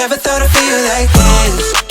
never thought I'd feel like this.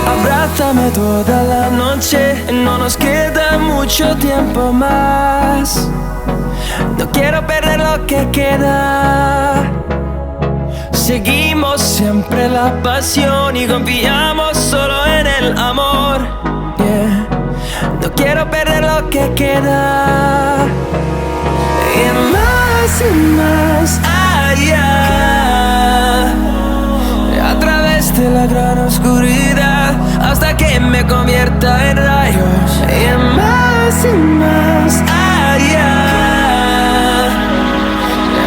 Abrázame toda la noche, no nos queda mucho tiempo más. No quiero perder lo que queda. Seguimos siempre la pasión y confiamos solo en el amor. Yeah. No quiero perder lo que queda. Y más allá, a través de la gran oscuridad, hasta que me convierta en rayos. Y más allá,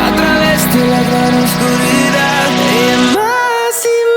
a través de la gran oscuridad. Y más allá.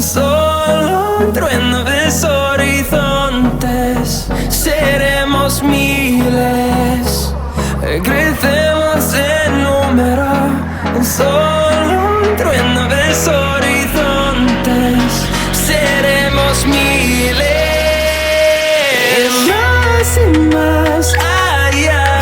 solo un trueno de horizontes. Seremos miles, crecemos en número, solo un trueno de horizontes. Seremos miles, más y más allá.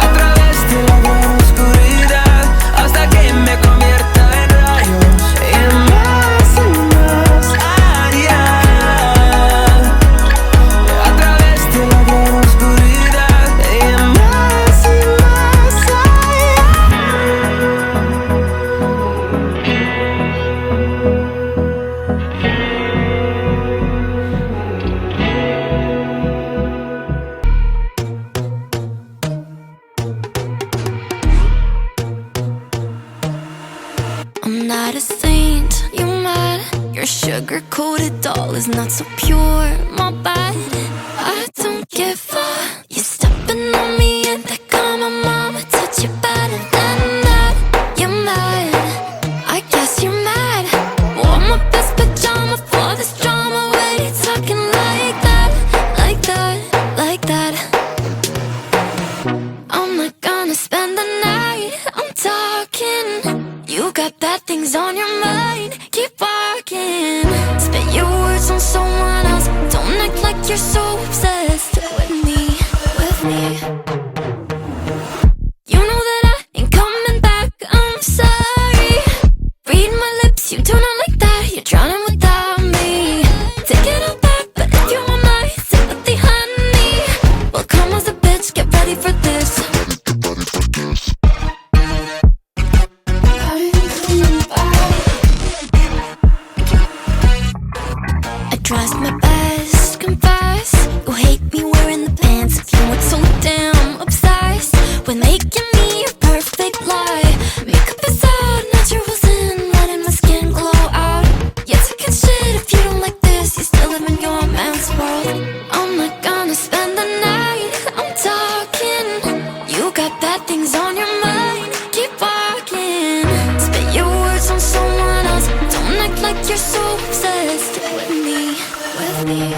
A través de la gran oscuridad, hasta que me convierta en rayos. Y más allá. A través de la gran oscuridad, y más allá. I'm not a saint, you mad? Your sugar-coated doll is not so pure, my bad. I don't give a. You're stepping on me and they call my mama, touch you better than that. You're mad, I guess you're mad. Wore my best pajama for this drama. Why you talking like that, like that, like that? I'm not gonna spend the night, I'm talking. You got bad things on your mind, keep walking. Spit your words on someone else. Don't act like you're so obsessed with me, with me. You know that I ain't coming back, I'm sorry. Read my lips, you do not like that. You're drowning without me. Take it all back, but if you want my sympathy, honey, well, come as a bitch, get ready for this. I trust my best, confess. You hate me wearing the pants if you weren't so damn obsessed with making me a perfect lie. Makeup is out, naturals in, letting my skin glow out. You're taking shit if you don't like this. You still live in your man's world. I'm not gonna spend the night, I'm talking. You got bad things on your mind, keep walking. Spit your words on someone else. Don't act like you're so obsessed with me, with me.